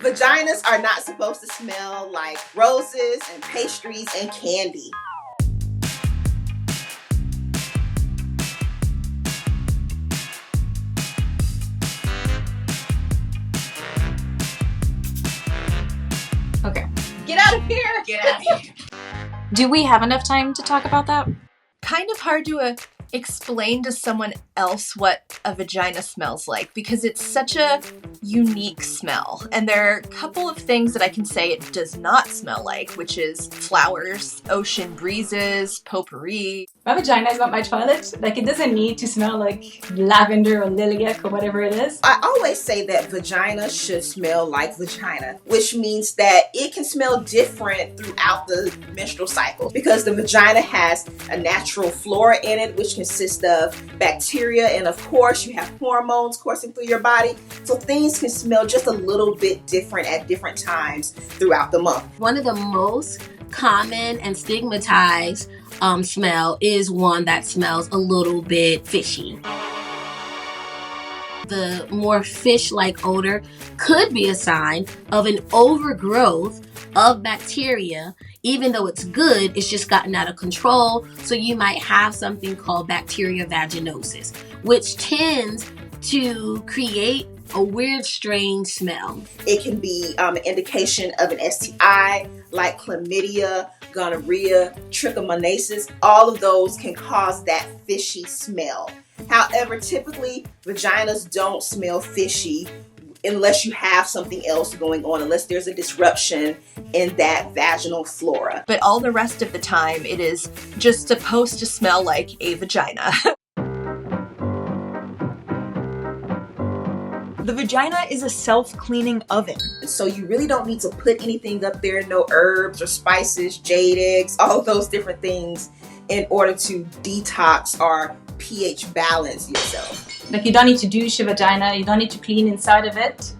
Vaginas are not supposed to smell like roses and pastries and candy. Okay. Get out of here! Get out of here. Do we have enough time to talk about that? Kind of hard to explain to someone else what a vagina smells like because it's such a unique smell. And there are a couple of things that I can say it does not smell like, which is flowers, ocean breezes, potpourri. My vagina is not my toilet. Like, it doesn't need to smell like lavender or lilac or whatever it is. I always say that vagina should smell like vagina, which means that it can smell different throughout the menstrual cycle because the vagina has a natural flora in it, which consists of bacteria, and of course you have hormones coursing through your body. So things can smell just a little bit different at different times throughout the month. One of the most common and stigmatized smell is one that smells a little bit fishy. The more fish-like odor could be a sign of an overgrowth of bacteria. Even though it's good, it's just gotten out of control. So you might have something called bacteria vaginosis, which tends to create a weird, strange smell. It can be an indication of an STI like chlamydia, gonorrhea, trichomoniasis. All of those can cause that fishy smell. However, typically vaginas don't smell fishy unless you have something else going on, unless there's a disruption in that vaginal flora. But all the rest of the time, it is just supposed to smell like a vagina. The vagina is a self-cleaning oven. So you really don't need to put anything up there, no herbs or spices, jade eggs, all those different things in order to detox or pH balance yourself. Like, you don't need to douche your vagina. You don't need to clean inside of it.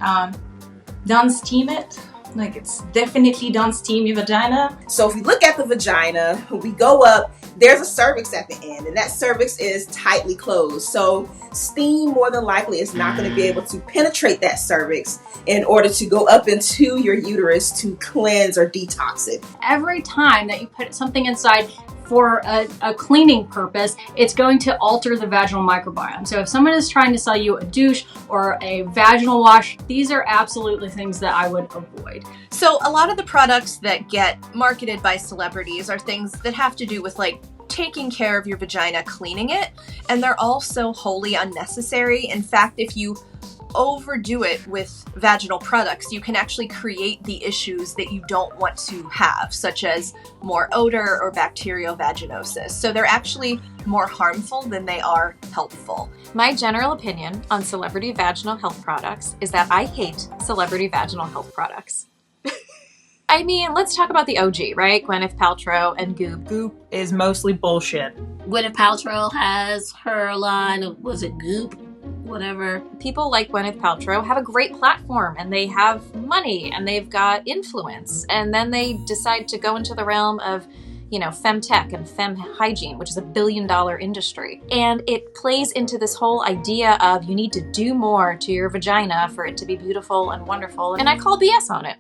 Don't steam it. Like, it's definitely don't steam your vagina. So if we look at the vagina, we go up, there's a cervix at the end, and that cervix is tightly closed. So steam more than likely is not going to be able to penetrate that cervix in order to go up into your uterus to cleanse or detox it. Every time that you put something inside for a cleaning purpose, it's going to alter the vaginal microbiome. So if someone is trying to sell you a douche or a vaginal wash, these are absolutely things that I would avoid. So a lot of the products that get marketed by celebrities are things that have to do with like taking care of your vagina, cleaning it, and they're all so wholly unnecessary. In fact, if you overdo it with vaginal products, you can actually create the issues that you don't want to have, such as more odor or bacterial vaginosis. So they're actually more harmful than they are helpful. My general opinion on celebrity vaginal health products is that I hate celebrity vaginal health products. I mean, let's talk about the OG, right? Gwyneth Paltrow and Goop. Goop is mostly bullshit. Gwyneth Paltrow has her line of, was it Goop? Whatever. People like Gwyneth Paltrow have a great platform and they have money and they've got influence. And then they decide to go into the realm of, you know, femtech and fem hygiene, which is $1 billion industry. And it plays into this whole idea of you need to do more to your vagina for it to be beautiful and wonderful. And I call BS on it.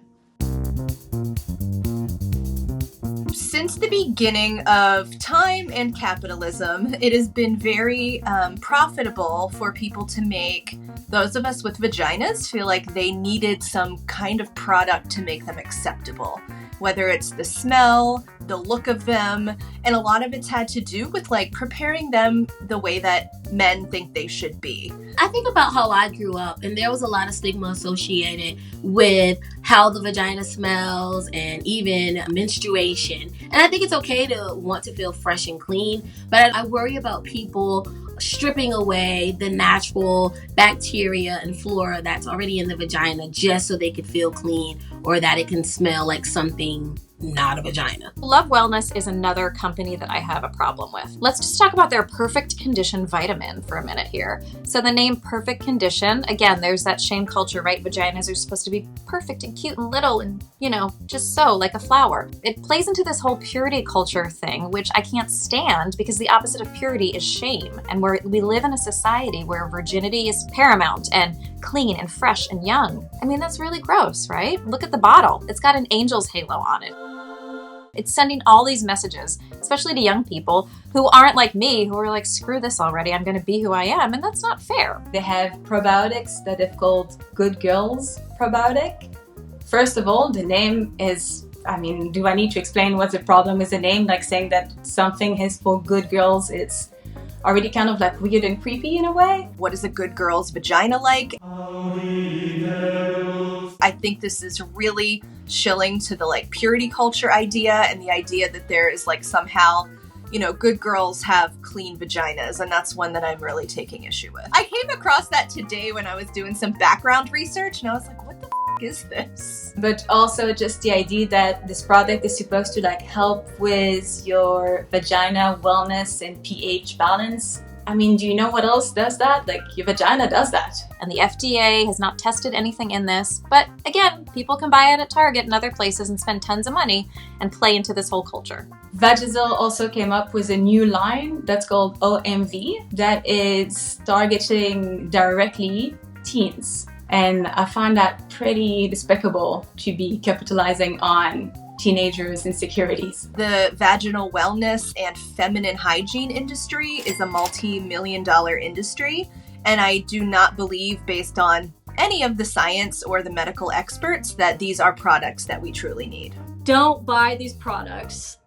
Since the beginning of time and capitalism, it has been very profitable for people to make those of us with vaginas feel like they needed some kind of product to make them acceptable. Whether it's the smell, the look of them, and a lot of it's had to do with like preparing them the way that men think they should be. I think about how I grew up, and there was a lot of stigma associated with how the vagina smells and even menstruation. And I think it's okay to want to feel fresh and clean, but I worry about people stripping away the natural bacteria and flora that's already in the vagina just so they could feel clean or that it can smell like something not a vagina. Love Wellness is another company that I have a problem with. Let's just talk about their Perfect Condition vitamin for a minute here. So the name Perfect Condition, again, there's that shame culture, right? Vaginas are supposed to be perfect and cute and little and, just so, like a flower. It plays into this whole purity culture thing, which I can't stand because the opposite of purity is shame. And we live in a society where virginity is paramount and clean and fresh and young. I mean, that's really gross, right? Look at the bottle. It's got an angel's halo on it. It's sending all these messages, especially to young people who aren't like me, who are like, screw this already, I'm going to be who I am. And that's not fair. They have probiotics that they've called Good Girls Probiotic. First of all, the name is, do I need to explain what's the problem with the name? Like saying that something is for good girls, it's already kind of like weird and creepy in a way. What is a good girl's vagina like? I think this is really shilling to the like purity culture idea and the idea that there is like somehow, good girls have clean vaginas, and that's one that I'm really taking issue with. I came across that today when I was doing some background research, and I was like, what the is this? But also just the idea that this product is supposed to like help with your vagina wellness and pH balance. Do you know what else does that? Like your vagina does that. And the FDA has not tested anything in this. But again, people can buy it at Target and other places and spend tons of money and play into this whole culture. Vagisil also came up with a new line that's called OMV that is targeting directly teens. And I find that pretty despicable to be capitalizing on teenagers' insecurities. The vaginal wellness and feminine hygiene industry is a multi-million-dollar industry, and I do not believe, based on any of the science or the medical experts, that these are products that we truly need. Don't buy these products.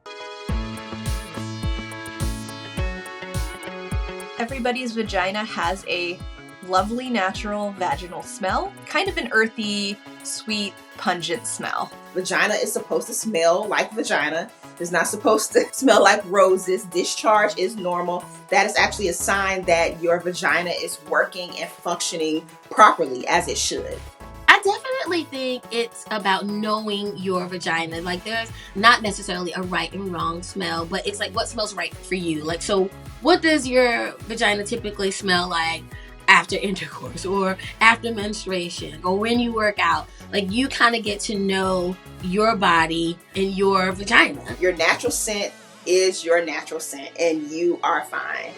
Everybody's vagina has a lovely natural vaginal smell, kind of an earthy, sweet, pungent smell. Vagina is supposed to smell like vagina. It's not supposed to smell like roses. Discharge is normal. That is actually a sign that your vagina is working and functioning properly as it should. I definitely think it's about knowing your vagina. Like, there's not necessarily a right and wrong smell, but it's like what smells right for you. Like, so what does your vagina typically smell like after intercourse or after menstruation or when you work out? Like, you kind of get to know your body and your vagina. Your natural scent is your natural scent, and you are fine.